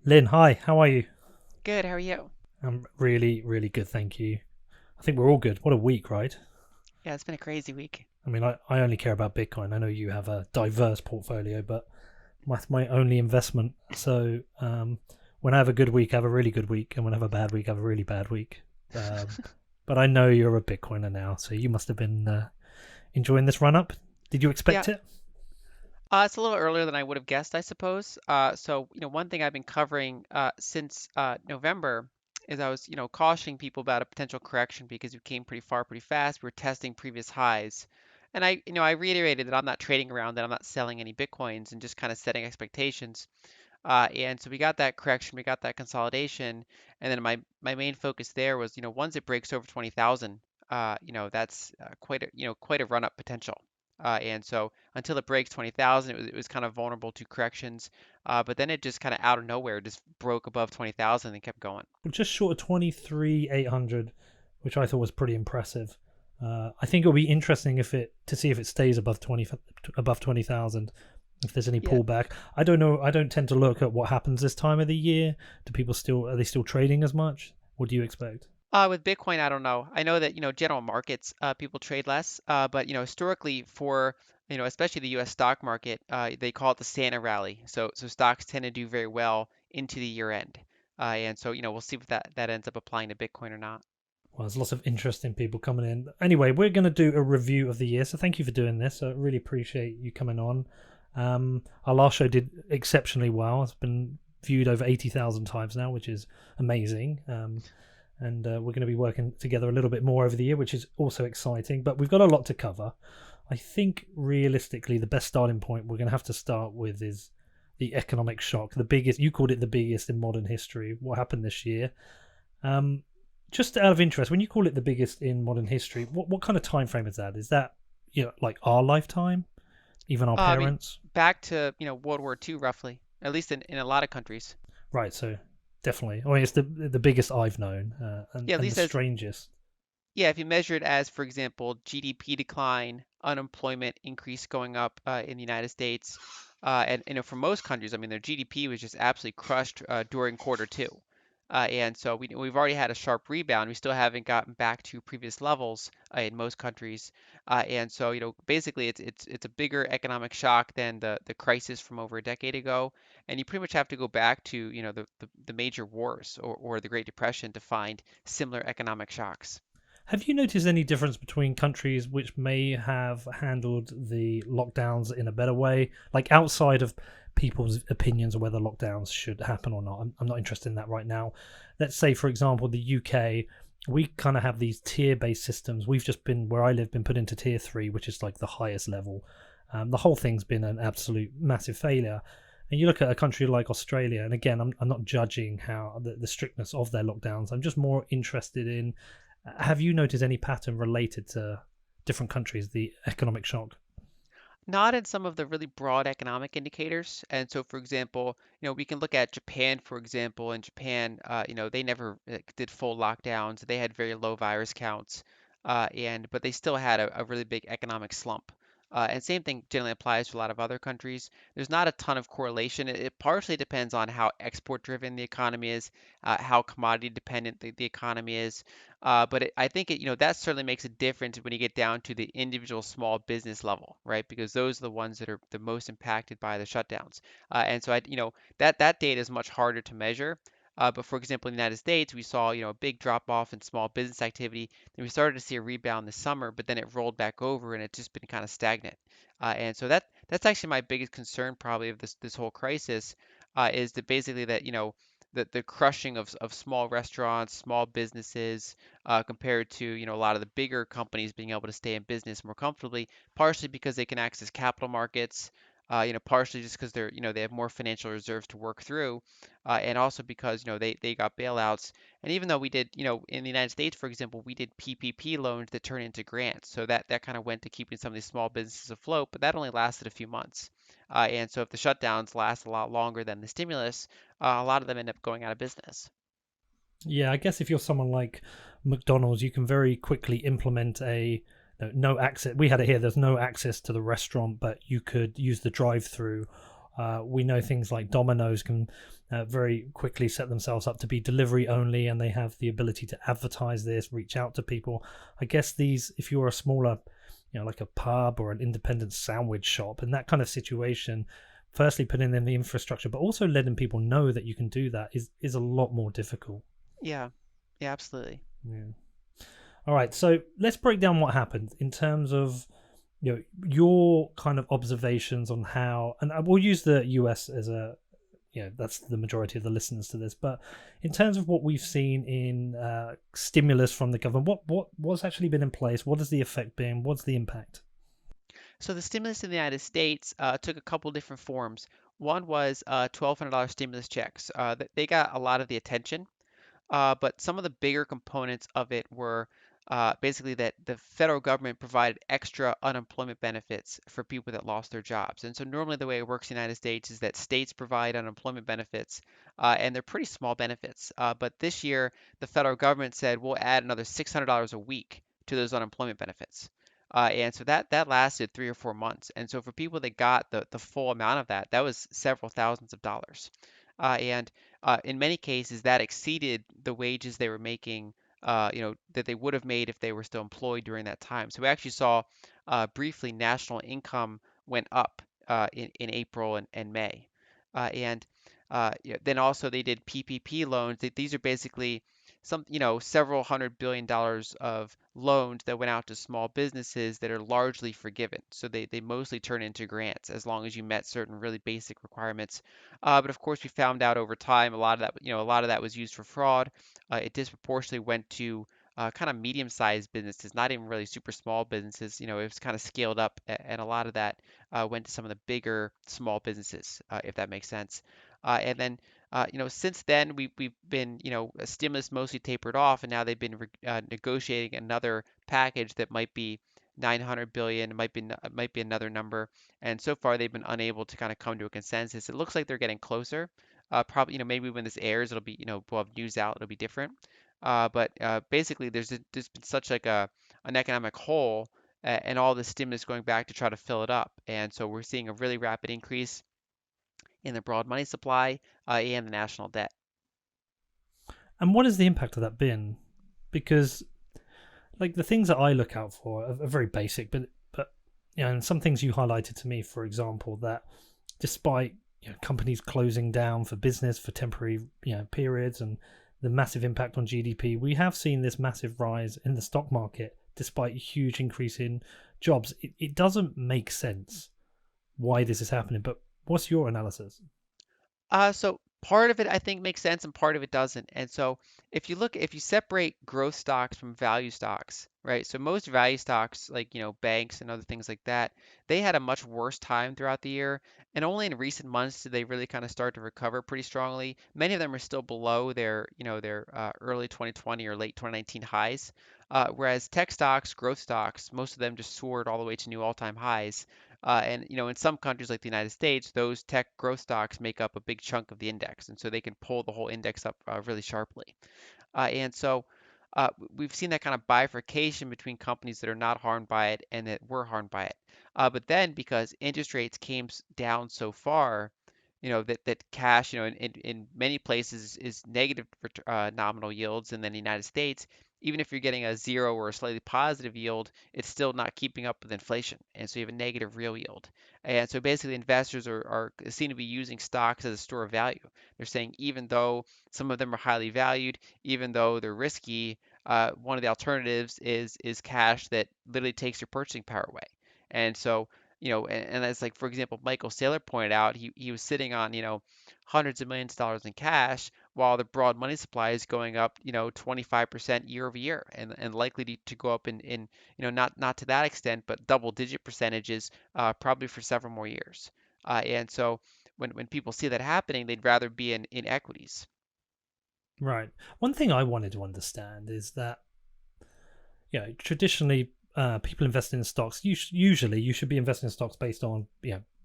Lynn, hi, how are you? Good, how are you? I'm really, really good, thank you. I think we're all good. What a week, right? Yeah, it's been a crazy week. I mean, I only care about Bitcoin. I know you have a diverse portfolio, but that's my only investment. So when I have a good week, I have a really good week, and when I have a bad week, I have a really bad week. Um, but I know you're a Bitcoiner now, so you must have been enjoying this run up. Did you Yeah, expect it? it's a little earlier than I would have guessed, I suppose. One thing I've been covering since November is I was, cautioning people about a potential correction because we came pretty far pretty fast. We were testing previous highs. And I reiterated that I'm not trading around, that I'm not selling any Bitcoins and just kind of setting expectations. And so we got that correction, we got that consolidation, and then my main focus there was, once it breaks over 20,000, that's quite a run up potential. And so until it breaks 20,000, it was kind of vulnerable to corrections. But then it just kind of out of nowhere just broke above 20,000 and kept going. Well, just short of 23,800, which I thought was pretty impressive. I think it'll be interesting if it to see if it stays above 20,000. If there's any Yeah. pullback, I don't know. I don't tend to look at what happens this time of the year. Do people still are they still trading as much? What do you expect? With Bitcoin, I don't know. I know that, general markets, people trade less, but, historically for, especially the US stock market, they call it the Santa rally. So stocks tend to do very well into the year end. And so, we'll see if that ends up applying to Bitcoin or not. Well, there's lots of interesting people coming in. Anyway, we're going to do a review of the year, so thank you for doing this. I really appreciate you coming on. Our last show did exceptionally well. It's been viewed over 80,000 times now, which is amazing. And we're going to be working together a little bit more over the year, which is also exciting. But we've got a lot to cover. I think realistically, the best starting point we're going to have to start with is the economic shock, the biggest. You called it the biggest in modern history. What happened this year? Um, just out of interest, when you call it the biggest in modern history, what kind of time frame is that? Is that like our lifetime, even our I mean, parents? back to, World War II roughly, at least in a lot of countries. Right. So definitely. I mean, it's the biggest I've known, Yeah, at and the least as strangest. Yeah, if you measure it as, for example, GDP decline, unemployment increase going up in the United States, and for most countries, I mean, their GDP was just absolutely crushed during quarter two, and so we've already had a sharp rebound. We still haven't gotten back to previous levels in most countries, and so basically, it's a bigger economic shock than the crisis from over a decade ago, and you pretty much have to go back to the major wars or the Great Depression to find similar economic shocks. Have you noticed any difference between countries which may have handled the lockdowns in a better way, like outside of people's opinions of whether lockdowns should happen or not? I'm not interested in that right now. Let's say, for example, the UK. We kind of have these tier-based systems. We've just been where I live, been put into tier three, which is like the highest level. The whole thing's been an absolute massive failure. And you look at a country like Australia, and again, I'm not judging how the strictness of their lockdowns. I'm just more interested in have you noticed any pattern related to different countries, the economic shock? Not in some of the really broad economic indicators. And so, for example, we can look at Japan, for example. In Japan, they never did full lockdowns. They had very low virus counts, but they still had a really big economic slump. And same thing generally applies to a lot of other countries. There's not a ton of correlation. It partially depends on how export driven the economy is, how commodity dependent the economy is. I think that certainly makes a difference when you get down to the individual small business level, right? Because those are the ones that are the most impacted by the shutdowns. And so that data is much harder to measure. But for example, in the United States, we saw, a big drop off in small business activity. Then we started to see a rebound this summer, but then it rolled back over and it's just been kind of stagnant. And so that's actually my biggest concern probably of this whole crisis, is that basically that, the crushing of small restaurants, small businesses, compared to a lot of the bigger companies being able to stay in business more comfortably, partially because they can access capital markets, partially just because they have more financial reserves to work through, and also because they got bailouts. And even though we did, in the United States, for example, we did PPP loans that turn into grants, so that kind of went to keeping some of these small businesses afloat, but that only lasted a few months. And so if the shutdowns last a lot longer than the stimulus, a lot of them end up going out of business. Yeah, I guess if you're someone like McDonald's, you can very quickly implement a no access. We had it here. There's no access to the restaurant, but you could use the drive-through. We know things like Domino's can very quickly set themselves up to be delivery only, and they have the ability to advertise this, reach out to people. I guess these, if you're a smaller, like a pub or an independent sandwich shop, in that kind of situation, firstly putting in the infrastructure, but also letting people know that you can do that is a lot more difficult. Yeah, yeah, absolutely. Yeah. All right, so let's break down what happened in terms of your kind of observations on how, and we'll use the US as a, that's the majority of the listeners to this, but in terms of what we've seen in stimulus from the government, what's actually been in place? What has the effect been? What's the impact? So the stimulus in the United States took a couple different forms. One was $1,200 stimulus checks. They got a lot of the attention. But some of the bigger components of it were basically that the federal government provided extra unemployment benefits for people that lost their jobs. And so normally the way it works in the United States is that states provide unemployment benefits, and they're pretty small benefits. But this year, the federal government said we'll add another $600 a week to those unemployment benefits. And so that lasted 3 or 4 months. And so for people that got the full amount of that, that was several thousands of dollars. And in many cases, that exceeded the wages they were making, that they would have made if they were still employed during that time. So we actually saw briefly national income went up in April and May. And yeah, then also they did PPP loans. These are basically several $100 billion of loans that went out to small businesses that are largely forgiven. So they mostly turn into grants as long as you met certain really basic requirements. But of course, we found out over time a lot of that was used for fraud. It disproportionately went to kind of medium-sized businesses, not even really super small businesses. It was kind of scaled up, and a lot of that went to some of the bigger small businesses, if that makes sense. And then since then we've been, a stimulus mostly tapered off, and now they've been negotiating another package that might be 900 billion, it might be another number, and so far they've been unable to kind of come to a consensus. It looks like they're getting closer. Probably, maybe when this airs, it'll be, we'll have news out, it'll be different. But basically, there's been such like an economic hole, and all the stimulus going back to try to fill it up, and so we're seeing a really rapid increase in the broad money supply and the national debt. And what has the impact of that been? Because like the things that I look out for are very basic, but and some things you highlighted to me, for example, that despite companies closing down for business for temporary periods and the massive impact on GDP, we have seen this massive rise in the stock market despite a huge increase in jobs. It doesn't make sense why this is happening, but what's your analysis? So part of it I think makes sense and part of it doesn't. And so if you separate growth stocks from value stocks, right? So most value stocks like, banks and other things like that, they had a much worse time throughout the year. And only in recent months did they really kind of start to recover pretty strongly. Many of them are still below their early 2020 or late 2019 highs. Whereas tech stocks, growth stocks, most of them just soared all the way to new all-time highs. And in some countries like the United States, those tech growth stocks make up a big chunk of the index, and so they can pull the whole index up really sharply. And so we've seen that kind of bifurcation between companies that are not harmed by it and that were harmed by it. But then because interest rates came down so far, that cash, in many places is negative nominal yields, and then the United States, even if you're getting a zero or a slightly positive yield, it's still not keeping up with inflation, and so you have a negative real yield. And so basically, investors are seem to be using stocks as a store of value. They're saying even though some of them are highly valued, even though they're risky, one of the alternatives is cash that literally takes your purchasing power away. And so and as like for example, Michael Saylor pointed out, he was sitting on hundreds of millions of dollars in cash while the broad money supply is going up 25% year over year, and likely to go up in not to that extent, but double digit percentages probably for several more years. And so when people see that happening, they'd rather be in equities. Right. One thing I wanted to understand is that traditionally people invest in stocks. Usually, you should be investing in stocks based on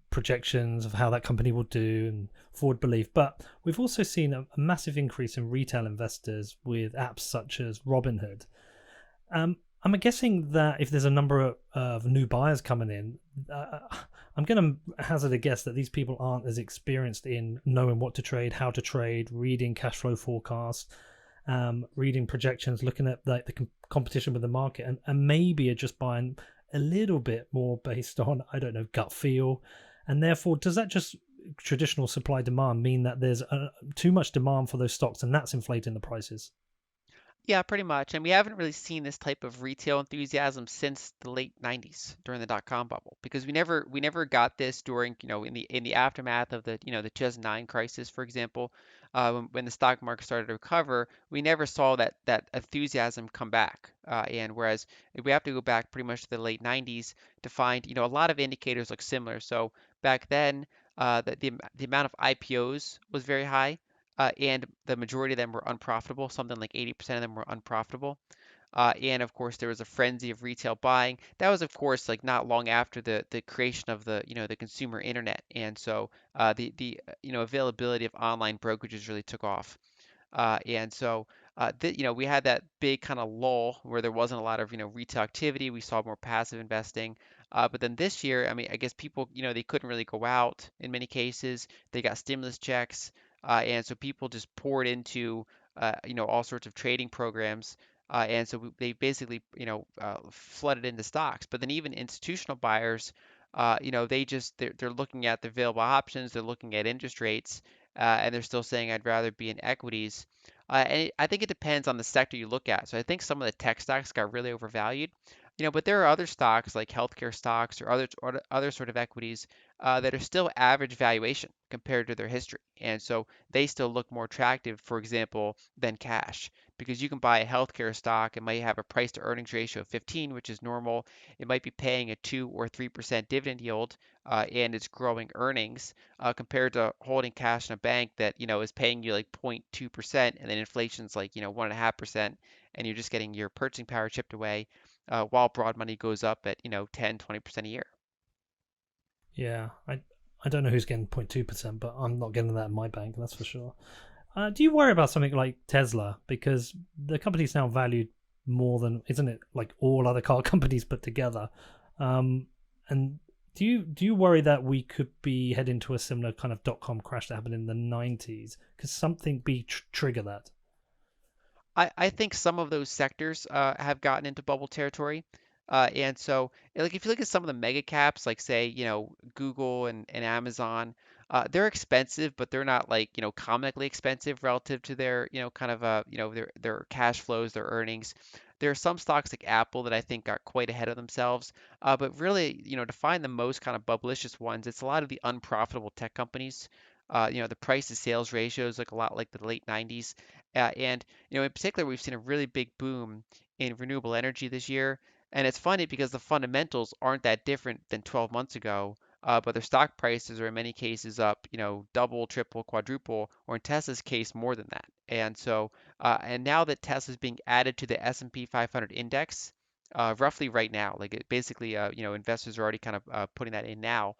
projections of how that company will do and forward belief. But we've also seen a massive increase in retail investors with apps such as Robinhood. I'm I'm guessing that if there's a number of new buyers coming in, I'm going to hazard a guess that these people aren't as experienced in knowing what to trade, how to trade, reading cash flow forecasts, reading projections, looking at like the competition with the market, and maybe are just buying a little bit more based on, I don't know, gut feel. And therefore, does that just traditional supply demand mean that there's too much demand for those stocks and that's inflating the prices? Yeah, pretty much. And we haven't really seen this type of retail enthusiasm since the late 90s during the dot-com bubble because we never got this during, in the aftermath of the 2009 crisis, for example, when the stock market started to recover, we never saw that enthusiasm come back. And whereas we have to go back pretty much to the late 90s to find, a lot of indicators look similar. So back then, the amount of IPOs was very high and the majority of them were unprofitable. Something like 80% of them were unprofitable. And of course, there was a frenzy of retail buying. That was, of course, like not long after the creation of the consumer internet, and so the availability of online brokerages really took off. And so, we had that big kind of lull where there wasn't a lot of, retail activity. We saw more passive investing. But then this year, I mean, I guess people, they couldn't really go out in many cases. They got stimulus checks. And so people just poured into, all sorts of trading programs. And so they basically, flooded into stocks. But then even institutional buyers, they're looking at the available options. They're looking at interest rates and they're still saying I'd rather be in equities. I think it depends on the sector you look at. So I think some of the tech stocks got really overvalued, but there are other stocks like healthcare stocks or other sort of equities that are still average valuation compared to their history, and so they still look more attractive, for example, than cash. Because you can buy a healthcare stock, it might have a price to earnings ratio of 15, which is normal. It might be paying a 2 or 3% dividend yield, and it's growing earnings compared to holding cash in a bank that is paying you like 0.2% and then inflation's like 1.5% and you're just getting your purchasing power chipped away while broad money goes up at 10-20% a year. Yeah, I don't know who's getting 0.2%, but I'm not getting that in my bank, that's for sure. Do you worry about something like Tesla? Because the company's now valued more than, isn't it, like all other car companies put together? And do you worry that we could be heading to a similar kind of dot-com crash that happened in the 90s? Could something be trigger that? I think some of those sectors have gotten into bubble territory. And so, like, if you look at some of the mega caps, like, say, Google and Amazon, they're expensive, but they're not like, comically expensive relative to their, kind of, their cash flows, their earnings. There are some stocks like Apple that I think got quite ahead of themselves. But really, to find the most kind of bubblicious ones, it's a lot of the unprofitable tech companies. The price to sales ratios look a lot like the late 90s. And in particular, we've seen a really big boom in renewable energy this year. And it's funny because the fundamentals aren't that different than 12 months ago, but their stock prices are in many cases up, double, triple, quadruple, or in Tesla's case, more than that. And so, and now that Tesla is being added to the S&P 500 index, roughly right now, like it basically, investors are already kind of putting that in now.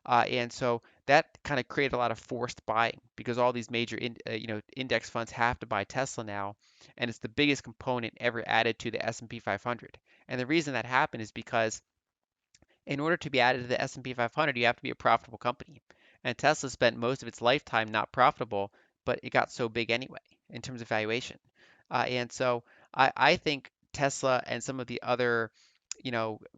And so that kind of created a lot of forced buying because all these major index funds have to buy Tesla now, and it's the biggest component ever added to the S&P 500. And the reason that happened is because in order to be added to the S&P 500, you have to be a profitable company. And Tesla spent most of its lifetime not profitable, but it got so big anyway in terms of valuation. And so I think Tesla and some of the other,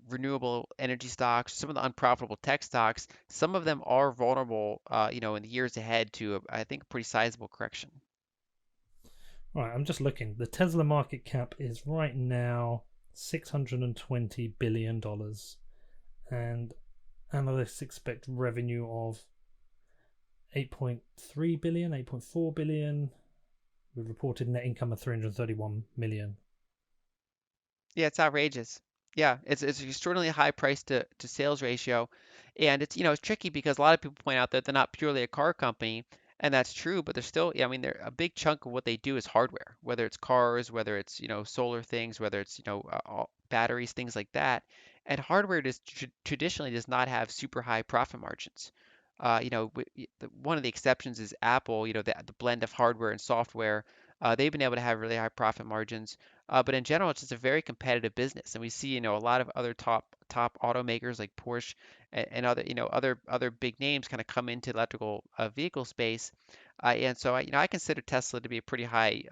renewable energy stocks, some of the unprofitable tech stocks, some of them are vulnerable, in the years ahead to, I think, a pretty sizable correction. All right, I'm just looking. The Tesla market cap is right now $620 billion, and analysts expect revenue of 8.3 billion, 8.4 billion. We reported net income of 331 million. Yeah, it's outrageous. Yeah, it's an extraordinarily high price to sales ratio. And it's tricky because a lot of people point out that they're not purely a car company, and that's true, but they're still, yeah, I mean, they're a big chunk of what they do is hardware, whether it's cars, whether it's, solar things, whether it's, batteries, things like that. And hardware just traditionally does not have super high profit margins. One of the exceptions is Apple, the blend of hardware and software. They've been able to have really high profit margins. But in general, it's just a very competitive business, and we see, a lot of other top automakers like Porsche and other, other big names kind of come into the electrical vehicle space. And so I consider Tesla to be a pretty high,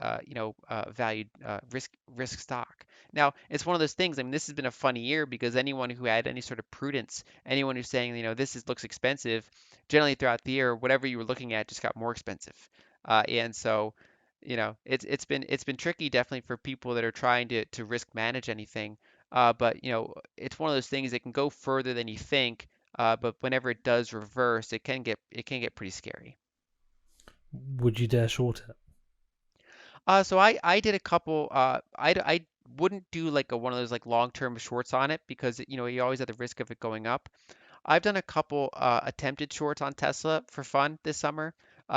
valued risk stock. Now, it's one of those things. I mean, this has been a funny year because anyone who had any sort of prudence, anyone who's saying, looks expensive, generally throughout the year, whatever you were looking at just got more expensive. And so, it's been tricky definitely for people that are trying to risk manage anything. But it's one of those things that can go further than you think. But whenever it does reverse, it can get pretty scary. Would you dare short it? So I did a couple. I wouldn't do like one of those like long-term shorts on it because you always have the risk of it going up. I've done a couple attempted shorts on Tesla for fun this summer,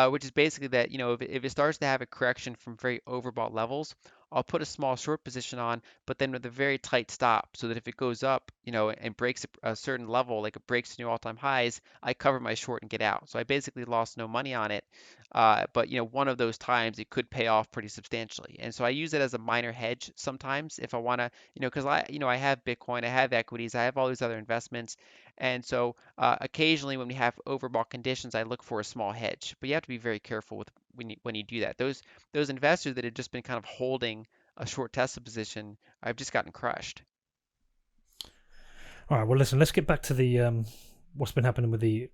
which is basically that, if it starts to have a correction from very overbought levels, I'll put a small short position on, but then with a very tight stop, so that if it goes up, and breaks a certain level, like it breaks new all-time highs, I cover my short and get out. So I basically lost no money on it, but one of those times it could pay off pretty substantially. And so I use it as a minor hedge sometimes if I want to, because I have Bitcoin, I have equities, I have all these other investments. And so occasionally when we have overbought conditions, I look for a small hedge. But you have to be very careful with when you do that. Those investors that have just been kind of holding a short Tesla position, I've just gotten crushed. All right. Well, listen. Let's get back to the what's been happening with the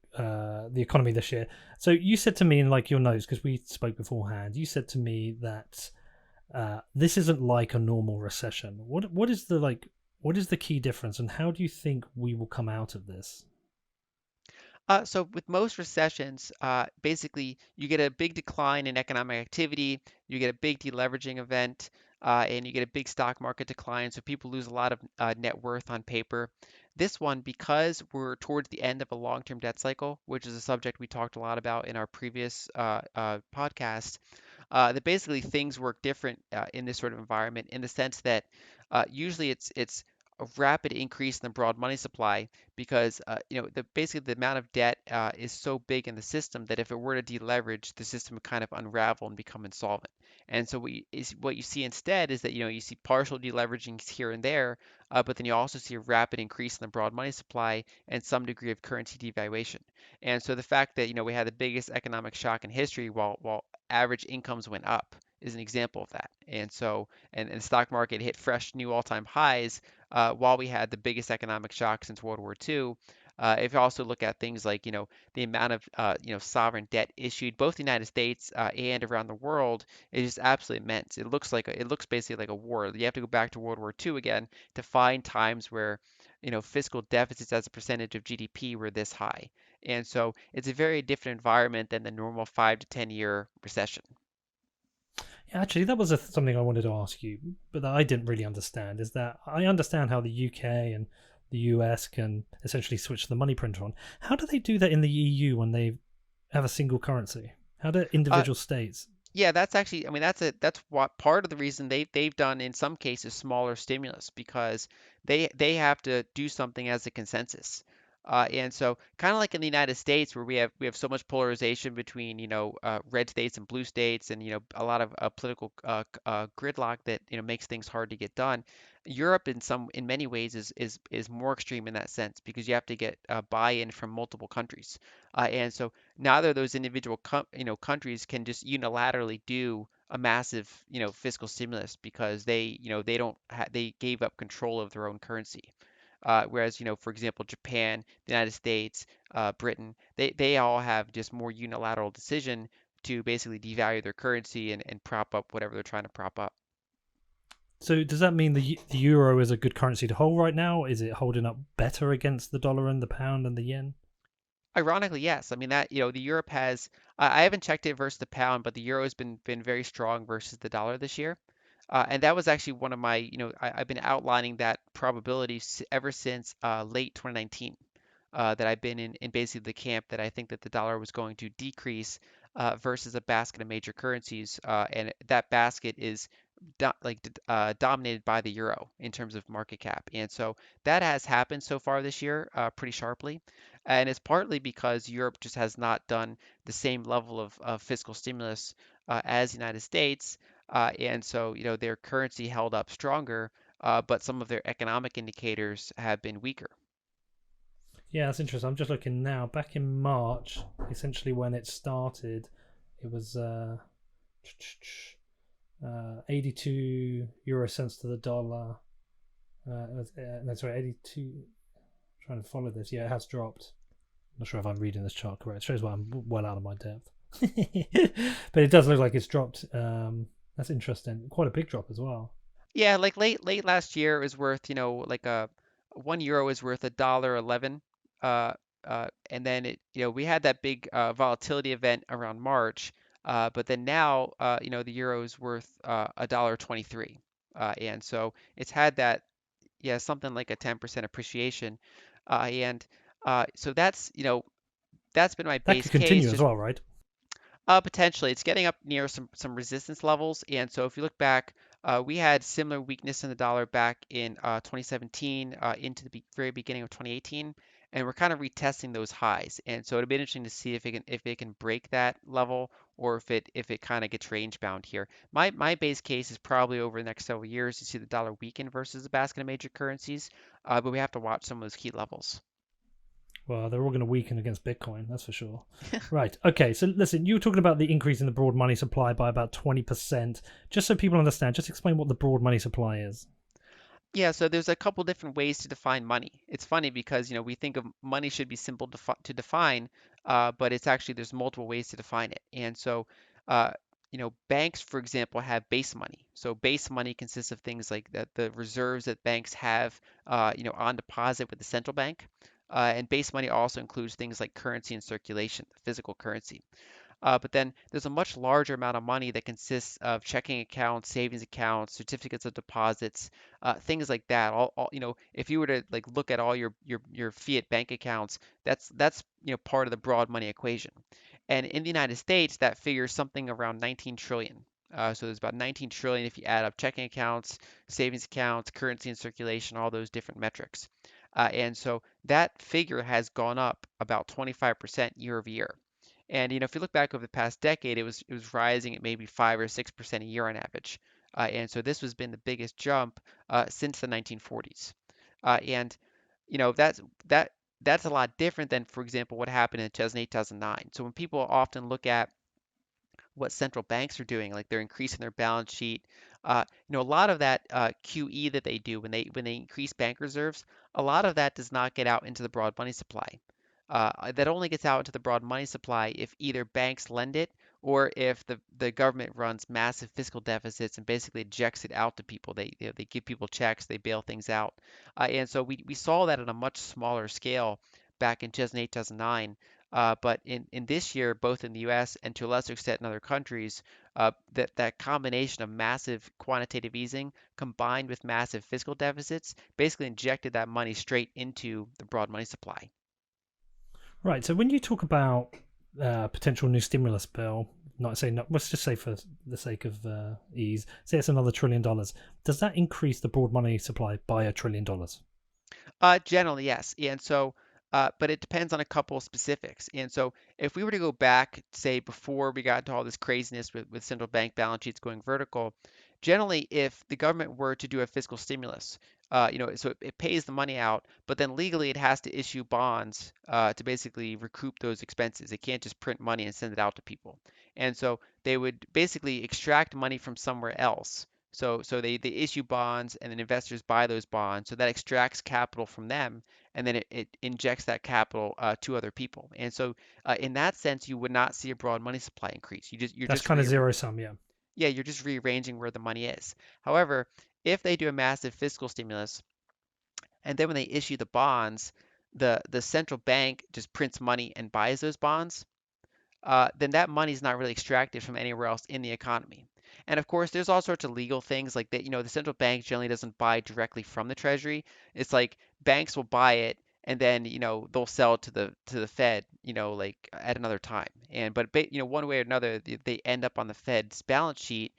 economy this year. So you said to me in like your notes because we spoke beforehand. You said to me that this isn't like a normal recession. What is the like? What is the key difference, and how do you think we will come out of this? So with most recessions, basically you get a big decline in economic activity, you get a big deleveraging event, and you get a big stock market decline. So people lose a lot of net worth on paper. This one, because we're towards the end of a long-term debt cycle, which is a subject we talked a lot about in our previous podcast, that basically things work different in this sort of environment in the sense that usually it's a rapid increase in the broad money supply because basically the amount of debt is so big in the system that if it were to deleverage, the system would kind of unravel and become insolvent. And so what you see instead is that you see partial deleveraging here and there, but then you also see a rapid increase in the broad money supply and some degree of currency devaluation. And so the fact that we had the biggest economic shock in history while average incomes went up is an example of that. And so and the stock market hit fresh new all-time highs while we had the biggest economic shock since World War II. If you also look at things like, the amount of, sovereign debt issued, both the United States and around the world, is just absolutely immense. It looks basically like a war. You have to go back to World War II again to find times where, fiscal deficits as a percentage of GDP were this high. And so it's a very different environment than the normal 5 to 10 year recession. Yeah, actually, that was something I wanted to ask you, but that I didn't really understand. Is that I understand how the UK and the US can essentially switch the money printer on. How do they do that in the EU when they have a single currency? How do Uh, individual states? Yeah, that's actually, I mean, that's what part of the reason they've done in some cases smaller stimulus because they have to do something as a consensus. And so kind of like in the United States where we have so much polarization between, red states and blue states and, a lot of political gridlock that, makes things hard to get done. Europe in many ways is more extreme in that sense because you have to get buy-in from multiple countries. And so neither of those individual countries can just unilaterally do a massive fiscal stimulus because they don't they gave up control of their own currency. Whereas for example Japan, the United States, Britain, they all have just more unilateral decision to basically devalue their currency and prop up whatever they're trying to prop up. So does that mean the euro is a good currency to hold right now? Is it holding up better against the dollar and the pound and the yen? Ironically, yes. I mean that the Europe has I haven't checked it versus the pound, but the euro has been very strong versus the dollar this year. And that was actually one of my, I've been outlining that probability ever since late 2019, that I've been in basically the camp that I think that the dollar was going to decrease versus a basket of major currencies. And that basket is dominated by the euro in terms of market cap. And so that has happened so far this year pretty sharply. And it's partly because Europe just has not done the same level of fiscal stimulus as the United States. And so, their currency held up stronger, but some of their economic indicators have been weaker. Yeah, that's interesting. I'm just looking now. Back in March, essentially when it started, it was 82 euro cents to the dollar. No, sorry, 82. Trying to follow this. Yeah, it has dropped. I'm not sure if I'm reading this chart correct. It shows why I'm well out of my depth. But it does look like it's dropped. That's interesting. Quite a big drop as well. Yeah, like late last year it was worth, like a €1 is worth $1.11. Uh, and then we had that big volatility event around March, but then now, the euro is worth $1.23. And so it's had that, yeah, something like a 10% appreciation. And so that's been my That base could case. continue as Just well, right? Potentially, it's getting up near some resistance levels, and so if you look back, we had similar weakness in the dollar back in 2017 into the very beginning of 2018, and we're kind of retesting those highs. And so it'll be interesting to see if it can break that level or if it kind of gets range bound here. My base case is probably over the next several years to see the dollar weaken versus the basket of major currencies, but we have to watch some of those key levels. Well, they're all going to weaken against Bitcoin, that's for sure. Right. Okay. So listen, you were talking about the increase in the broad money supply by about 20%. Just so people understand, just explain what the broad money supply is. Yeah, so there's a couple different ways to define money. It's funny because, we think of money should be simple to define, but it's actually there's multiple ways to define it. And so, uh, banks, for example, have base money. So base money consists of things like the reserves that banks have, on deposit with the central bank. And base money also includes things like currency in circulation, physical currency. But then there's a much larger amount of money that consists of checking accounts, savings accounts, certificates of deposits, things like that. If you were to like look at all your fiat bank accounts, that's part of the broad money equation. And in the United States, that figures something around 19 trillion. So there's about 19 trillion if you add up checking accounts, savings accounts, currency in circulation, all those different metrics. And so that figure has gone up about 25% year over year. And if you look back over the past decade, it was rising at maybe 5 or 6% a year on average. And so this has been the biggest jump since the 1940s. And that that's a lot different than, for example, what happened in 2008, 2009. So when people often look at what central banks are doing, like they're increasing their balance sheet. A lot of that QE that they do when they increase bank reserves, a lot of that does not get out into the broad money supply. That only gets out into the broad money supply if either banks lend it or if the government runs massive fiscal deficits and basically ejects it out to people. They give people checks, they bail things out. And so we saw that on a much smaller scale back in 2008, 2009. But in this year, both in the U.S. and to a lesser extent in other countries, that combination of massive quantitative easing combined with massive fiscal deficits basically injected that money straight into the broad money supply. Right. So when you talk about potential new stimulus bill, not say not, let's just say for the sake of ease, say it's another $1 trillion. Does that increase the broad money supply by $1 trillion? Generally, yes. And so, but it depends on a couple of specifics. And so, if we were to go back, say, before we got into all this craziness with central bank balance sheets going vertical, generally, if the government were to do a fiscal stimulus, so it pays the money out, but then legally it has to issue bonds to basically recoup those expenses. It can't just print money and send it out to people. And so they would basically extract money from somewhere else. So they issue bonds and then investors buy those bonds. So that extracts capital from them and then it injects that capital to other people. And so in that sense, you would not see a broad money supply increase. You're That's just kind of zero sum, yeah. yeah, you're just rearranging where the money is. However, if they do a massive fiscal stimulus and then when they issue the bonds, the central bank just prints money and buys those bonds, then that money is not really extracted from anywhere else in the economy. And of course, there's all sorts of legal things like that. The central bank generally doesn't buy directly from the Treasury. It's like banks will buy it and then they'll sell it to the Fed, like at another time. One way or another, they end up on the Fed's balance sheet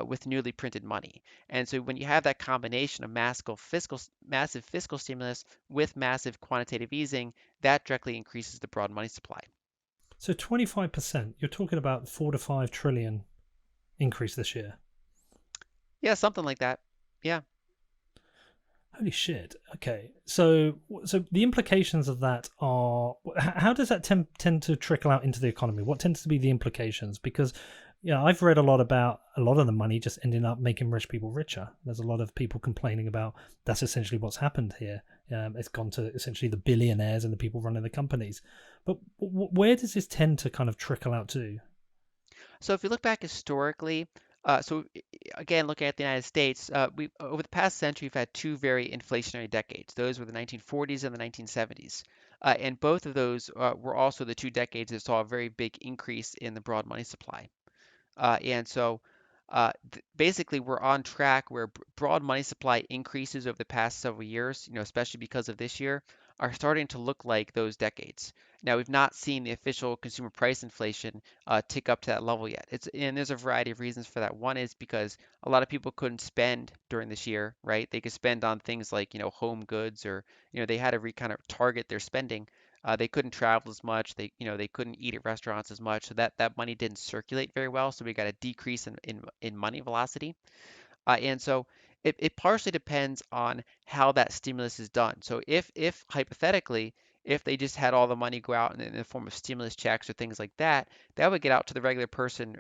with newly printed money. And so when you have that combination of massive fiscal stimulus with massive quantitative easing, that directly increases the broad money supply. So 25%, you're talking about 4 to 5 trillion increase this year. Yeah, something like that. Yeah. Holy shit. Okay. So the implications of that are how does that tend to trickle out into the economy? What tends to be the implications? Because yeah, I've read a lot about a lot of the money just ending up making rich people richer. There's a lot of people complaining about that's essentially what's happened here. It's gone to essentially the billionaires and the people running the companies. But where does this tend to kind of trickle out to? So if you look back historically, again, looking at the United States, we over the past century, we've had two very inflationary decades. Those were the 1940s and the 1970s. And both of those were also the two decades that saw a very big increase in the broad money supply. And so basically, we're on track where broad money supply increases over the past several years, especially because of this year, are starting to look like those decades. Now, we've not seen the official consumer price inflation tick up to that level yet. And there's a variety of reasons for that. One is because a lot of people couldn't spend during this year, right? They could spend on things like, home goods or, they had to kind of target their spending. They couldn't travel as much. They couldn't eat at restaurants as much, so that money didn't circulate very well. So we got a decrease in money velocity. And so it partially depends on how that stimulus is done. So if hypothetically, if they just had all the money go out in the form of stimulus checks or things like that, that would get out to the regular person,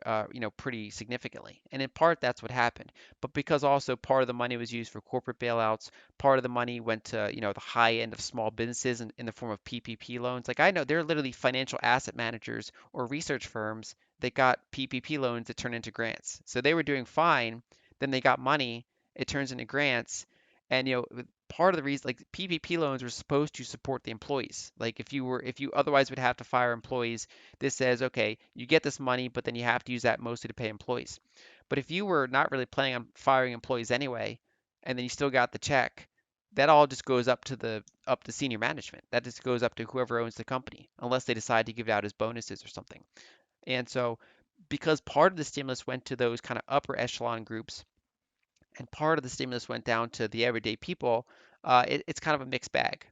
pretty significantly. And in part, that's what happened. But because also part of the money was used for corporate bailouts, part of the money went to, the high end of small businesses in the form of PPP loans. Like I know there are literally financial asset managers or research firms that got PPP loans that turn into grants. So they were doing fine, then they got money, it turns into grants, and part of the reason, like PPP loans were supposed to support the employees. Like if you otherwise would have to fire employees, this says, okay, you get this money, but then you have to use that mostly to pay employees. But if you were not really planning on firing employees anyway, and then you still got the check, that all just goes up to senior management. That just goes up to whoever owns the company, unless they decide to give it out as bonuses or something. And so because part of the stimulus went to those kind of upper echelon groups, and part of the stimulus went down to the everyday people, it's kind of a mixed bag.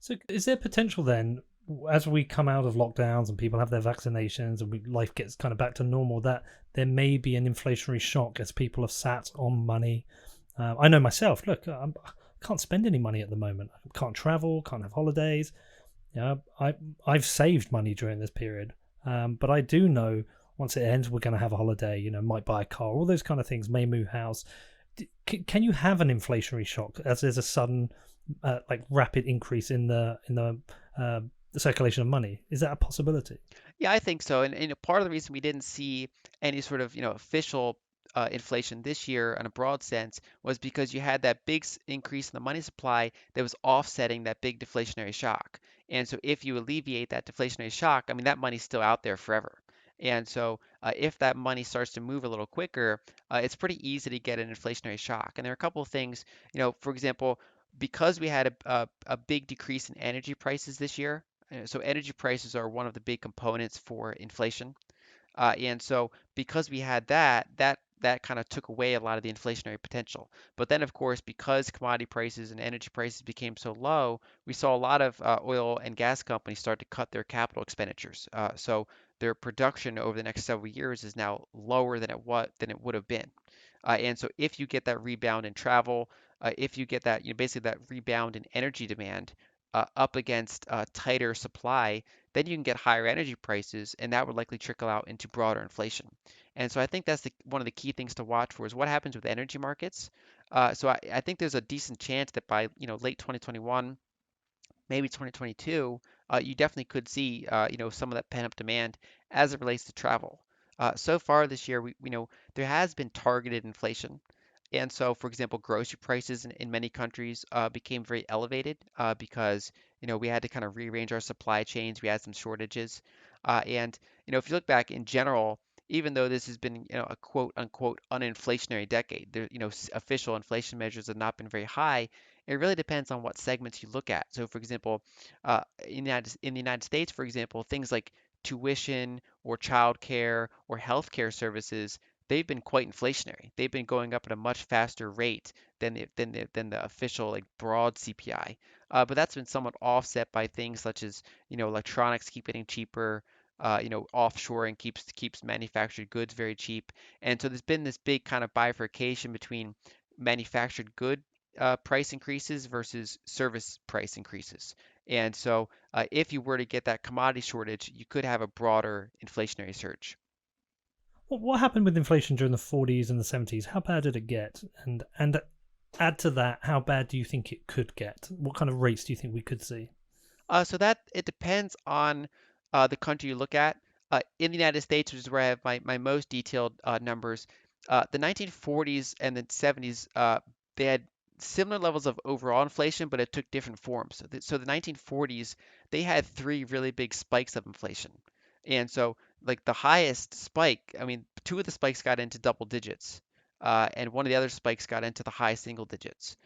So, is there potential then, as we come out of lockdowns and people have their vaccinations and life gets kind of back to normal, that there may be an inflationary shock as people have sat on money? I know myself. Look, I can't spend any money at the moment. I can't travel, can't have holidays. I've saved money during this period, but I do know once it ends, we're going to have a holiday. Might buy a car. All those kind of things may move house. Can you have an inflationary shock as there's a sudden like rapid increase in the circulation of money? Is that a possibility? Yeah, I think so. And part of the reason we didn't see any sort of, official inflation this year in a broad sense was because you had that big increase in the money supply that was offsetting that big deflationary shock. And so if you alleviate that deflationary shock, I mean, that money's still out there forever. And so if that money starts to move a little quicker, it's pretty easy to get an inflationary shock. And there are a couple of things, for example, because we had a big decrease in energy prices this year, so energy prices are one of the big components for inflation. And so because we had that kind of took away a lot of the inflationary potential. But then, of course, because commodity prices and energy prices became so low, we saw a lot of oil and gas companies start to cut their capital expenditures. So their production over the next several years is now lower than it would have been. And so if you get that rebound in travel, if you get that, basically that rebound in energy demand up against tighter supply, then you can get higher energy prices, and that would likely trickle out into broader inflation. And so I think that's one of the key things to watch for is what happens with energy markets. So I think there's a decent chance that by late 2021, maybe 2022, you definitely could see some of that pent-up demand as it relates to travel. So far this year, there has been targeted inflation. And so, for example, grocery prices in many countries became very elevated because we had to kind of rearrange our supply chains. We had some shortages, and if you look back in general, even though this has been a quote unquote uninflationary decade, official inflation measures have not been very high. It really depends on what segments you look at. So, for example, in the United States, for example, things like tuition or childcare or healthcare services, they've been quite inflationary. They've been going up at a much faster rate than the official like broad CPI. But that's been somewhat offset by things such as electronics keep getting cheaper. offshoring keeps manufactured goods very cheap. And so there's been this big kind of bifurcation between manufactured good price increases versus service price increases. And so if you were to get that commodity shortage, you could have a broader inflationary surge. What happened with inflation during the 40s and the 70s? How bad did it get? And add to that, how bad do you think it could get? What kind of rates do you think we could see? So that it depends on the country you look at. In the United States, which is where I have my most detailed numbers, the 1940s and the 70s, they had similar levels of overall inflation, but it took different forms. So the 1940s, they had three really big spikes of inflation. And so, like the highest spike, I mean, two of the spikes got into double digits, and one of the other spikes got into the high single digits.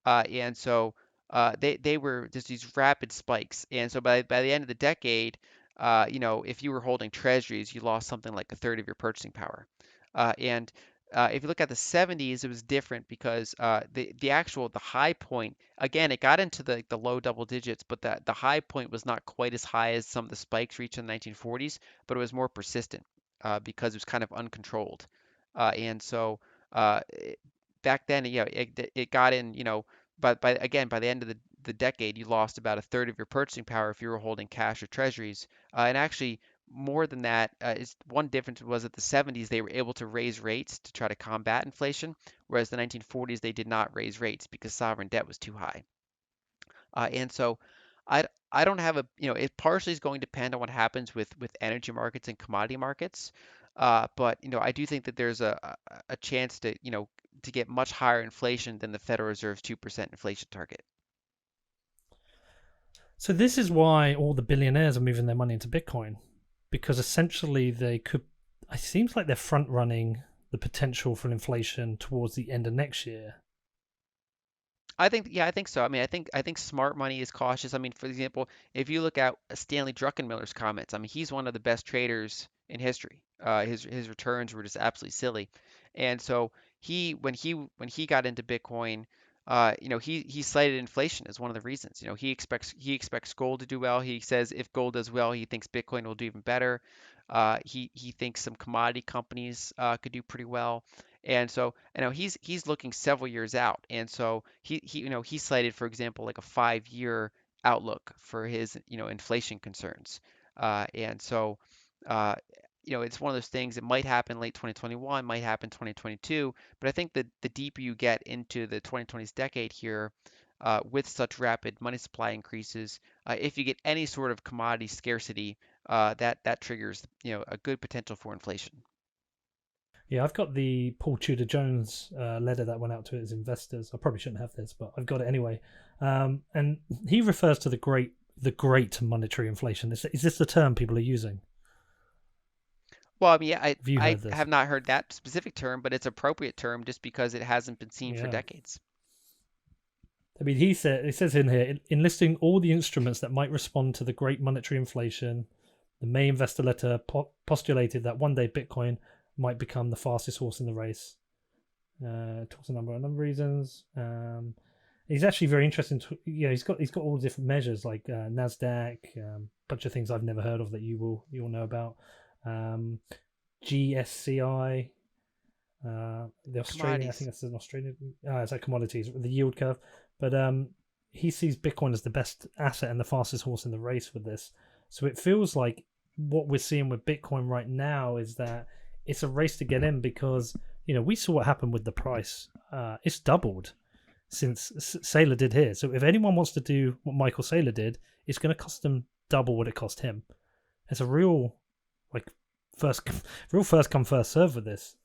And so they were just these rapid spikes. And so by the end of the decade, if you were holding treasuries, you lost something like a third of your purchasing power. And if you look at the 70s, it was different because the high point, again, it got into the low double digits, but the high point was not quite as high as some of the spikes reached in the 1940s, but it was more persistent because it was kind of uncontrolled. And so uh, back then, it got in, but by the end of the decade, you lost about a third of your purchasing power if you were holding cash or treasuries. And actually, more than that, is one difference was that the 70s they were able to raise rates to try to combat inflation, whereas the 1940s they did not raise rates because sovereign debt was too high. And so I don't have it partially is going to depend on what happens with energy markets and commodity markets. But I do think that there's a chance to get much higher inflation than the Federal Reserve's 2% inflation target. So this is why all the billionaires are moving their money into Bitcoin, because essentially they could. It seems like they're front running the potential for inflation towards the end of next year. Yeah, I think so. I mean, I think smart money is cautious. I mean, for example, if you look at Stanley Druckenmiller's comments, I mean, he's one of the best traders in history. His returns were just absolutely silly, and so when he got into Bitcoin, he cited inflation as one of the reasons. He expects gold to do well. He says if gold does well, he thinks Bitcoin will do even better. He thinks some commodity companies could do pretty well. And so, he's looking several years out. And so he cited, for example, like a 5-year outlook for his, inflation concerns. And so, uh, it's one of those things that might happen late 2021, might happen 2022. But I think that the deeper you get into the 2020s decade here, with such rapid money supply increases, if you get any sort of commodity scarcity, that triggers, a good potential for inflation. Yeah, I've got the Paul Tudor Jones letter that went out to his investors. I probably shouldn't have this, but I've got it anyway. And he refers to the great monetary inflation. Is this the term people are using? Well, I mean, yeah, I Have you I heard this? have not heard that specific term, but it's appropriate term just because it hasn't been seen for Yeah. decades. I mean, it says in here, enlisting all the instruments that might respond to the great monetary inflation. The May investor letter postulated that one day Bitcoin might become the fastest horse in the race. Talks a number of reasons. He's actually very interesting. He's got all the different measures like Nasdaq, bunch of things I've never heard of that you'll know about. Um, GSCI, the Australian. I think Commodities. that's an Australian. It's like commodities, the yield curve. But he sees Bitcoin as the best asset and the fastest horse in the race with this. So it feels like what we're seeing with Bitcoin right now is that it's a race to get in because we saw what happened with the price. It's doubled since Saylor did here. So if anyone wants to do what Michael Saylor did, it's going to cost them double what it cost him. It's a real like first real first come first serve with this.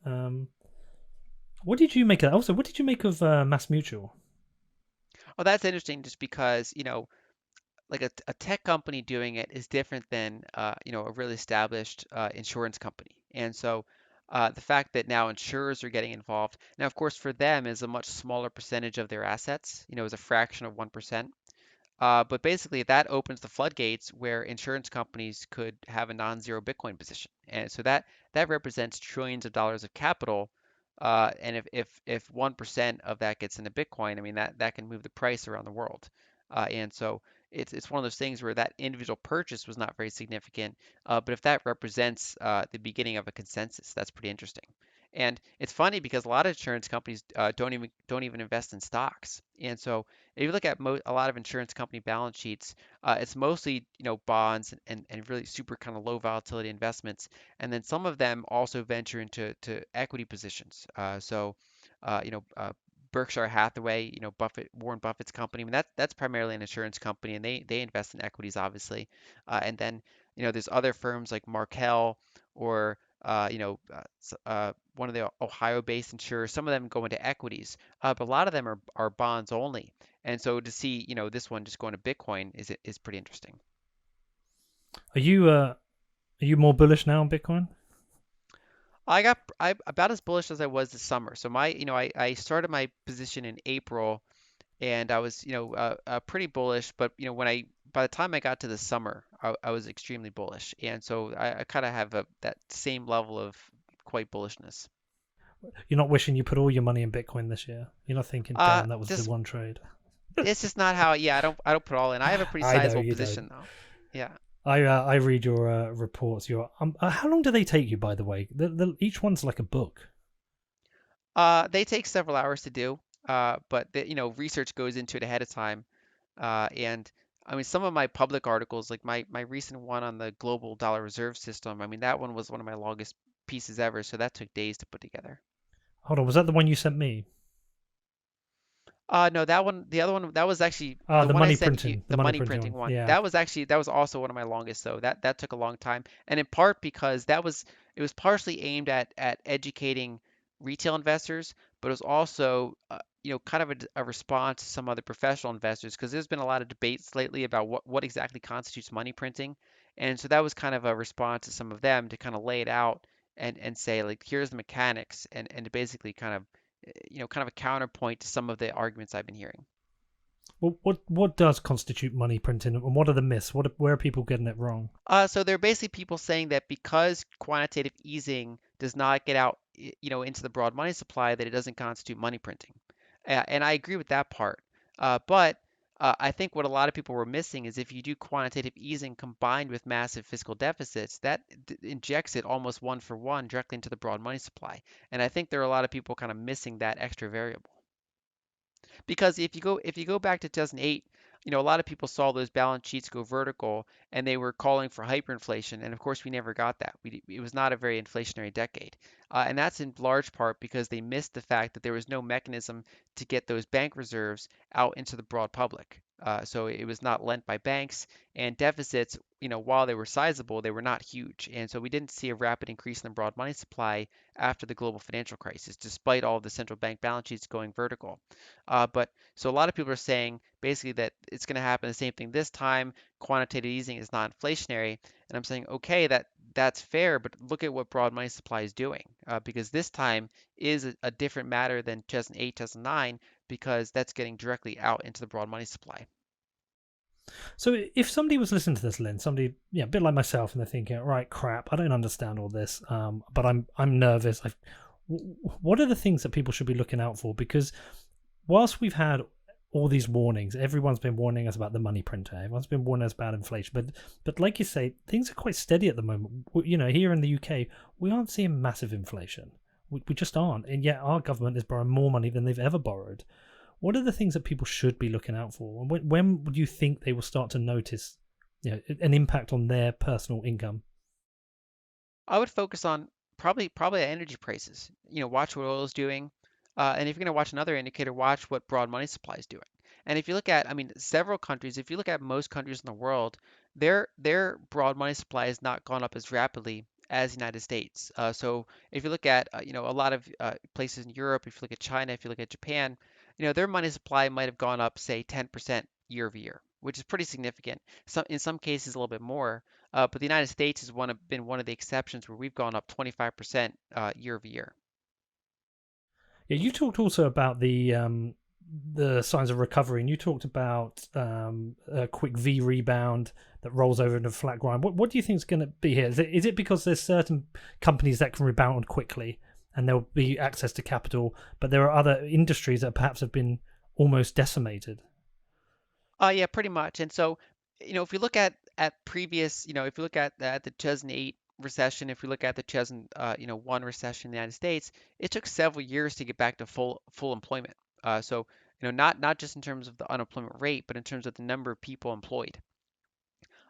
What did you make of? Also, what did you make of Mass Mutual? Well, that's interesting just because, like a tech company doing it is different than, a really established insurance company. And so the fact that now insurers are getting involved, now, of course, for them is a much smaller percentage of their assets, is a fraction of 1%. But basically, that opens the floodgates where insurance companies could have a non-zero Bitcoin position, and so that represents trillions of dollars of capital. And if 1% of that gets into Bitcoin, I mean that can move the price around the world. And so it's one of those things where that individual purchase was not very significant, but if that represents the beginning of a consensus, that's pretty interesting. And it's funny because a lot of insurance companies don't even invest in stocks. And so if you look at a lot of insurance company balance sheets, it's mostly bonds and really super kind of low volatility investments. And then some of them also venture into equity positions. Uh, you know, uh, Berkshire Hathaway, Warren Buffett's company. I mean, that's primarily an insurance company, and they invest in equities, obviously. And then, there's other firms like Markel or one of the Ohio-based insurers. Some of them go into equities, but a lot of them are bonds only. And so to see, this one just going to Bitcoin is pretty interesting. Are you more bullish now on Bitcoin? I'm about as bullish as I was this summer. So I started my position in April and I was, pretty bullish. But by the time I got to the summer, I was extremely bullish, and so I kind of have that same level of quite bullishness. You're not wishing you put all your money in Bitcoin this year. You're not thinking, damn, that was the Just one trade. it's just not how. Yeah, I don't put all in. I have a pretty I know sizable you don't. position though. Yeah. I read your reports. How long do they take you, by the way? Each one's like a book. They take several hours to do, but research goes into it ahead of time. And I mean, some of my public articles, like my recent one on the global dollar reserve system, I mean, that one was one of my longest pieces ever, so that took days to put together. Hold on, was that the one you sent me? No, that one, the other one, that was actually Ah, the the one I money sent you, printing, the the money money printing printing one. one. Yeah. That was also one of my longest, though. That took a long time, and in part because it was partially aimed at educating retail investors, but it was also kind of a response to some other professional investors because there's been a lot of debates lately about what exactly constitutes money printing, and so that was kind of a response to some of them to kind of lay it out and say like here's the mechanics and to basically kind of kind of a counterpoint to some of the arguments I've been hearing. Well, what does constitute money printing, and what are the myths? Where are people getting it wrong? So there are basically people saying that because quantitative easing does not get out, into the broad money supply, that it doesn't constitute money printing. And I agree with that part. But I think what a lot of people were missing is if you do quantitative easing combined with massive fiscal deficits, that injects it almost one for one directly into the broad money supply. And I think there are a lot of people kind of missing that extra variable. Because if you go back to 2008, a lot of people saw those balance sheets go vertical and they were calling for hyperinflation, and of course we never got that. It was not a very inflationary decade, and that's in large part because they missed the fact that there was no mechanism to get those bank reserves out into the broad public. So it was not lent by banks, and deficits, while they were sizable, they were not huge, and so we didn't see a rapid increase in the broad money supply after the global financial crisis, despite all of the central bank balance sheets going vertical. But so a lot of people are saying basically that it's going to happen the same thing this time. Quantitative easing is not inflationary, and I'm saying okay, that's fair, but look at what broad money supply is doing, because this time is a different matter than 2008, 2009, because that's getting directly out into the broad money supply. So if somebody was listening to this, Lynn, somebody, yeah, a bit like myself, and they're thinking, right, crap, I don't understand all this, but I'm nervous. What are the things that people should be looking out for? Because whilst we've had all these warnings, everyone's been warning us about the money printer, everyone's been warning us about inflation, but like you say, things are quite steady at the moment. Here in the UK, we aren't seeing massive inflation. We just aren't, and yet our government is borrowing more money than they've ever borrowed. What are the things that people should be looking out for? And when would you think they will start to notice, an impact on their personal income? I would focus on probably energy prices. Watch what oil is doing, and if you're going to watch another indicator, watch what broad money supply is doing. And if you look at, I mean, several countries, if you look at most countries in the world, their broad money supply has not gone up as rapidly as the United States. So if you look at, a lot of places in Europe, if you look at China, if you look at Japan, their money supply might have gone up, say, 10% year over year, which is pretty significant. In some cases, a little bit more. But the United States has been one of the exceptions where we've gone up 25% year over year. Yeah, you talked also about the signs of recovery, and you talked about a quick V rebound that rolls over into a flat grind. What do you think is going to be here? Is it because there's certain companies that can rebound quickly and there'll be access to capital, but there are other industries that perhaps have been almost decimated? Yeah, pretty much. And so, if you look at previous, if you look at the 2008 recession, if you look at the 2000, one recession in the United States, it took several years to get back to full employment. So, not just in terms of the unemployment rate, but in terms of the number of people employed.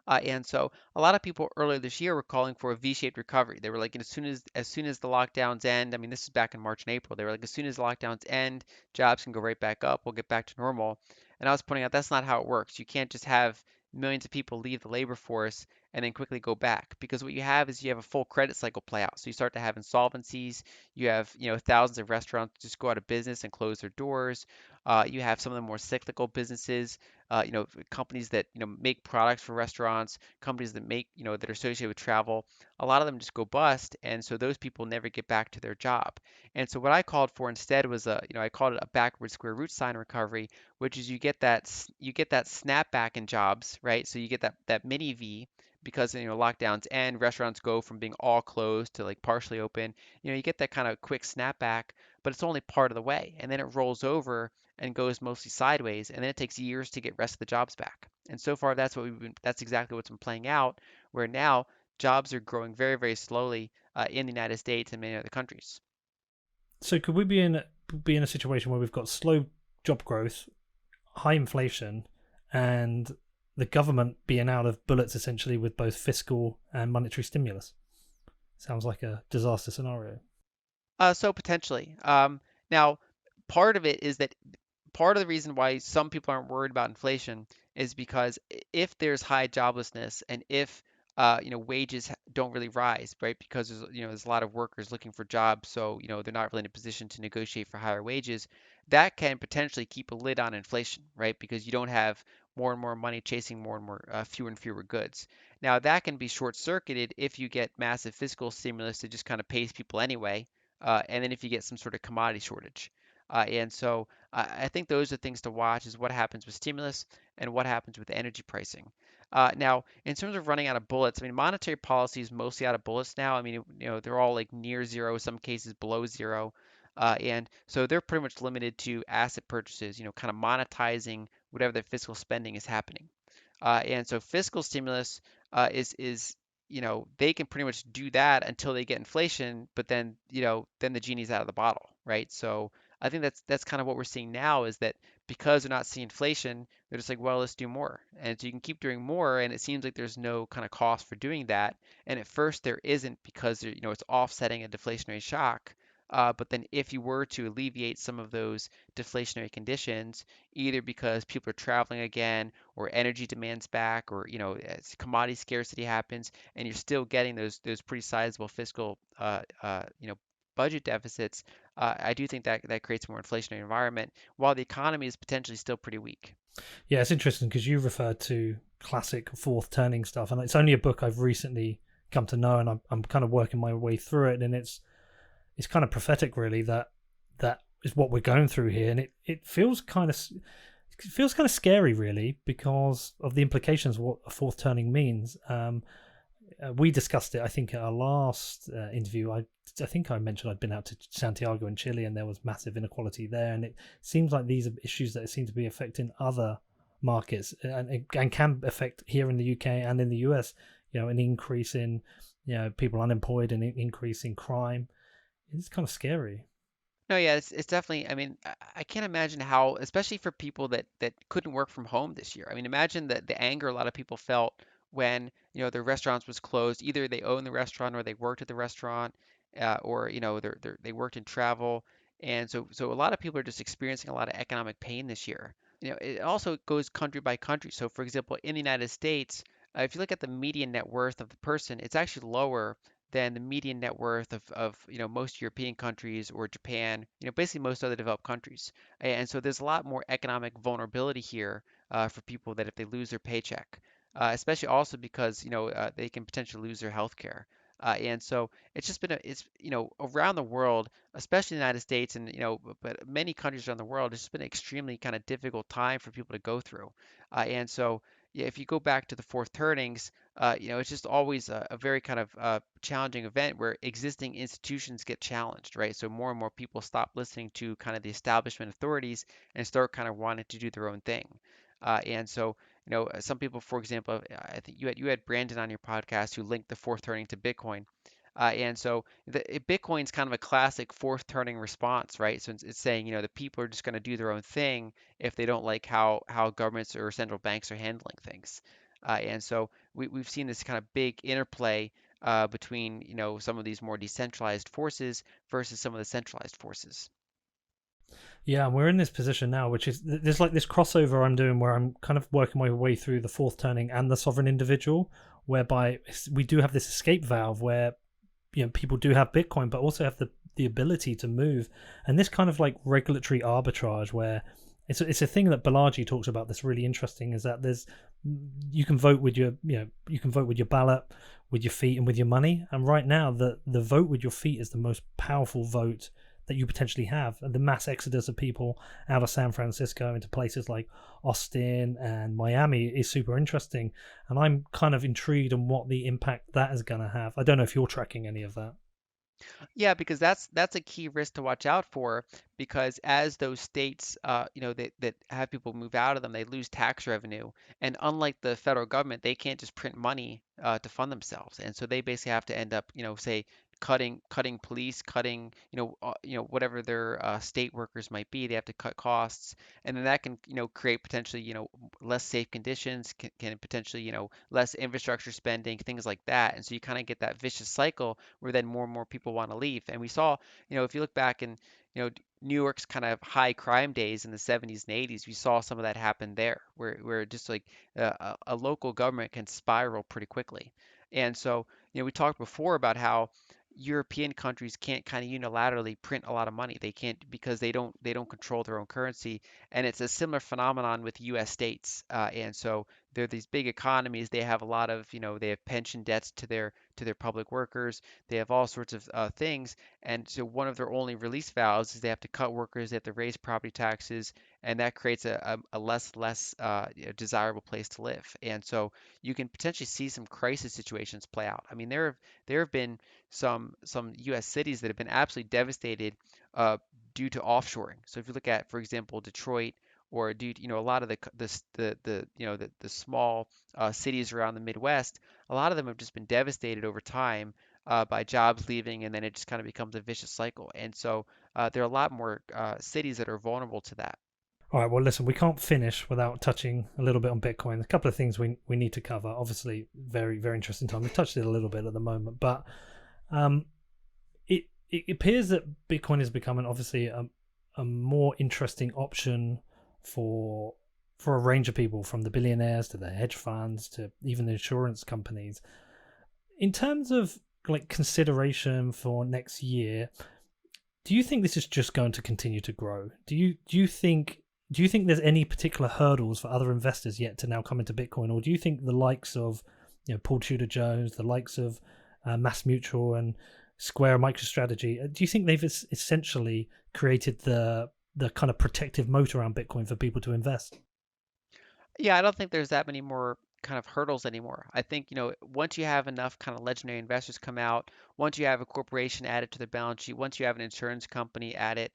And so a lot of people earlier this year were calling for a V-shaped recovery. They were like, as soon as the lockdowns end, I mean, this is back in March and April. They were like, as soon as the lockdowns end, jobs can go right back up. We'll get back to normal. And I was pointing out that's not how it works. You can't just have millions of people leave the labor force and then quickly go back, because what you have is you have a full credit cycle play out. So you start to have insolvencies. You have, thousands of restaurants just go out of business and close their doors. You have some of the more cyclical businesses, companies that make products for restaurants, companies that make that are associated with travel. A lot of them just go bust, and so those people never get back to their job. And so what I called for instead was I called it a backward square root sign recovery, which is you get that snapback in jobs, right? So you get that mini V. Because lockdowns end, restaurants go from being all closed to like partially open. You get that kind of quick snapback, but it's only part of the way, and then it rolls over and goes mostly sideways, and then it takes years to get rest of the jobs back. And so far, that's exactly what's been playing out, where now jobs are growing very, very slowly in the United States and many other countries. So could we be in a situation where we've got slow job growth, high inflation, and the government being out of bullets essentially with both fiscal and monetary stimulus? Sounds like a disaster scenario. So potentially. Now, part of it is that part of the reason why some people aren't worried about inflation is because if there's high joblessness and if wages don't really rise, right? Because there's a lot of workers looking for jobs, so they're not really in a position to negotiate for higher wages. That can potentially keep a lid on inflation, right? Because you don't have more and more money chasing more and more fewer and fewer goods. Now that can be short-circuited if you get massive fiscal stimulus to just kind of pays people anyway, and then if you get some sort of commodity shortage. And so I think those are things to watch is what happens with stimulus and what happens with energy pricing. Now, in terms of running out of bullets, I mean, monetary policy is mostly out of bullets now. I mean, they're all like near zero, some cases below zero. And so they're pretty much limited to asset purchases, kind of monetizing whatever their fiscal spending is happening. And so fiscal stimulus is they can pretty much do that until they get inflation, but then the genie's out of the bottle, right? So I think that's kind of what we're seeing now is that because they're not seeing inflation, they're just like, well, let's do more. And so you can keep doing more, and it seems like there's no kind of cost for doing that. And at first there isn't because it's offsetting a deflationary shock. But then if you were to alleviate some of those deflationary conditions, either because people are traveling again or energy demands back, or as commodity scarcity happens, and you're still getting those pretty sizable fiscal budget deficits, I do think that creates a more inflationary environment while the economy is potentially still pretty weak. Yeah, it's interesting because you referred to classic fourth turning stuff, and it's only a book I've recently come to know, and I'm kind of working my way through it, and it's kind of prophetic, really, that is what we're going through here, and it feels kind of scary, really, because of the implications of what a fourth turning means. We discussed it, I think, at our last interview. I think I mentioned I'd been out to Santiago in Chile, and there was massive inequality there. And it seems like these are issues that seem to be affecting other markets, and can affect here in the UK and in the US. An increase in people unemployed and an increase in crime. It's kind of scary. No, yeah, it's definitely. I mean, I can't imagine how, especially for people that couldn't work from home this year. I mean, imagine the anger a lot of people felt when their restaurants was closed. Either they own the restaurant or they worked at the restaurant, or they worked in travel, and so a lot of people are just experiencing a lot of economic pain this year. It also goes country by country. So, for example, in the United States, if you look at the median net worth of the person, it's actually lower than the median net worth of most European countries or Japan, basically most other developed countries. And so there's a lot more economic vulnerability here for people that if they lose their paycheck, especially also because they can potentially lose their health care. And so it's just been it's around the world, especially in the United States and but many countries around the world, it's just been an extremely kind of difficult time for people to go through. And so yeah, if you go back to the fourth turnings, it's just always a very kind of challenging event where existing institutions get challenged, right? So more and more people stop listening to kind of the establishment authorities and start kind of wanting to do their own thing. And so, some people, for example, I think you had Brandon on your podcast who linked the fourth turning to Bitcoin. And so Bitcoin's kind of a classic fourth turning response, right? So it's saying, the people are just going to do their own thing if they don't like how governments or central banks are handling things. And so we've seen this kind of big interplay between, some of these more decentralized forces versus some of the centralized forces. Yeah, and we're in this position now, which is there's like this crossover I'm doing where I'm kind of working my way through the fourth turning and the sovereign individual, whereby we do have this escape valve where people do have Bitcoin, but also have the ability to move, and this kind of like regulatory arbitrage where it's a thing that Balaji talks about that's really interesting is that there's you can vote with your you can vote with your ballot, with your feet, and with your money, and right now the vote with your feet is the most powerful vote that you potentially have. And the mass exodus of people out of San Francisco into places like Austin and Miami is super interesting. And I'm kind of intrigued on what the impact that is going to have. I don't know if you're tracking any of that. Yeah, because that's a key risk to watch out for because as those states, that have people move out of them, they lose tax revenue. And unlike the federal government, they can't just print money to fund themselves. And so they basically have to end up, say cutting police, cutting, whatever their state workers might be. They have to cut costs, and then that can, create potentially, less safe conditions, can potentially, less infrastructure spending, things like that. And so you kind of get that vicious cycle where then more and more people want to leave. And we saw, if you look back in, New York's kind of high crime days in the 70s and 80s, we saw some of that happen there, where just like a local government can spiral pretty quickly. And so, we talked before about how European countries can't kind of unilaterally print a lot of money. They can't because they don't control their own currency, and it's a similar phenomenon with U.S. states. And so they're these big economies. They have a lot of, they have pension debts to their public workers. They have all sorts of things, and so one of their only release valves is they have to cut workers, they have to raise property taxes, and that creates a less desirable place to live. And so you can potentially see some crisis situations play out. I mean, there have been some U.S. cities that have been absolutely devastated uh, due to offshoring. So if you look at, for example, Detroit or due to, a lot of the small cities around the Midwest, a lot of them have just been devastated over time by jobs leaving, and then it just kind of becomes a vicious cycle. And so there are a lot more cities that are vulnerable to that. All right, well, listen, we can't finish without touching a little bit on Bitcoin. A couple of things we need to cover. Obviously, very, very interesting time. We've touched it a little bit at the moment, but um, it appears that Bitcoin is becoming obviously a more interesting option for a range of people, from the billionaires to the hedge funds to even the insurance companies. In terms of like consideration for next year, do you think this is just going to continue to grow? Do you think there's any particular hurdles for other investors yet to now come into Bitcoin, or do you think the likes of Paul Tudor Jones, the likes of Mass Mutual and Square MicroStrategy, do you think they've essentially created the kind of protective moat around Bitcoin for people to invest? Yeah, I don't think there's that many more kind of hurdles anymore. I think, once you have enough kind of legendary investors come out, once you have a corporation added to their balance sheet, once you have an insurance company added,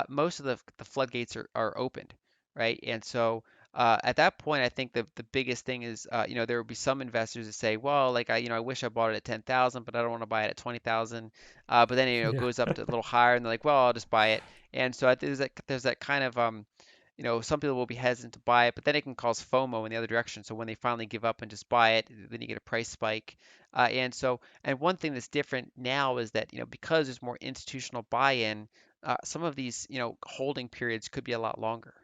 most of the floodgates are opened, right? And so at that point, I think the biggest thing is, there will be some investors that say, well, like I wish I bought it at 10,000, but I don't want to buy it at 20,000. But then, it Yeah. goes up to a little higher, and they're like, well, I'll just buy it. And so there's that kind of some people will be hesitant to buy it, but then it can cause FOMO in the other direction. So when they finally give up and just buy it, then you get a price spike. And one thing that's different now is that, because there's more institutional buy-in, some of these, holding periods could be a lot longer.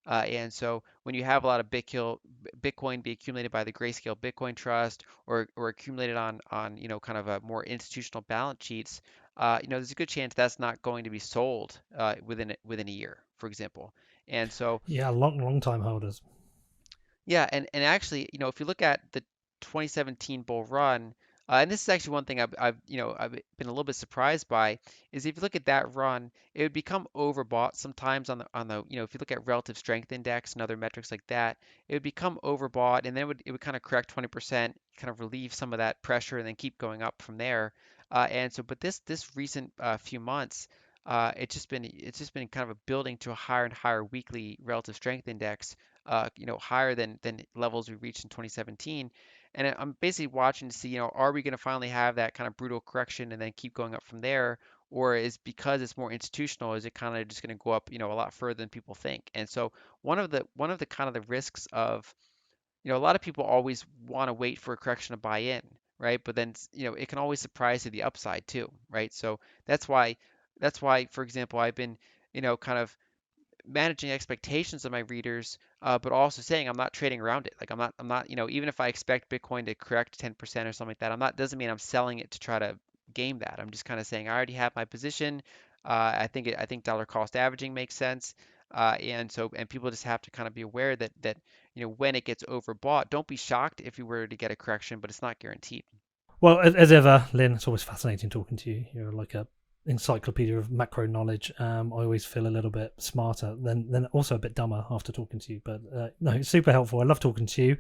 And so when you have a lot of Bitcoin be accumulated by the Grayscale Bitcoin Trust or accumulated on kind of a more institutional balance sheets, there's a good chance that's not going to be sold within a year, for example. And so, Yeah, long time holders. yeah, and actually, if you look at the 2017 bull run, and this is actually one thing I've been a little bit surprised by, is if you look at that run, it would become overbought sometimes on the if you look at relative strength index and other metrics like that, it would become overbought, and then it would kind of correct 20%, kind of relieve some of that pressure, and then keep going up from there. And so, but this recent few months, it's just been kind of a building to a higher and higher weekly relative strength index higher than levels we reached in 2017. And I'm basically watching to see, are we going to finally have that kind of brutal correction and then keep going up from there? Or is because it's more institutional, is it kind of just going to go up, a lot further than people think? And so one of the kind of the risks of, a lot of people always want to wait for a correction to buy in, right? But then, it can always surprise to the upside too, right? So that's why that's why, for example, I've been, kind of managing expectations of my readers, but also saying I'm not trading around it. Like I'm not, even if I expect Bitcoin to correct 10% or something like that, I'm not, doesn't mean I'm selling it to try to game that. I'm just kind of saying I already have my position. I think dollar cost averaging makes sense. And people just have to kind of be aware that when it gets overbought, don't be shocked if you were to get a correction, but it's not guaranteed. Well, as ever, Lynn, it's always fascinating talking to you. You're like a encyclopedia of macro knowledge. I always feel a little bit smarter, then also a bit dumber after talking to you. But no, it's super helpful. I love talking to you.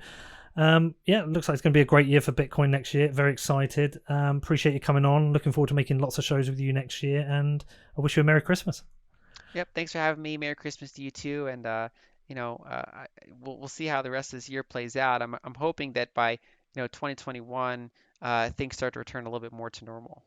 Yeah, it looks like it's going to be a great year for Bitcoin next year. Very excited. Appreciate you coming on. Looking forward to making lots of shows with you next year. And I wish you a Merry Christmas. Yep, thanks for having me. Merry Christmas to you too. And we'll see how the rest of this year plays out. I'm hoping that by 2021, things start to return a little bit more to normal.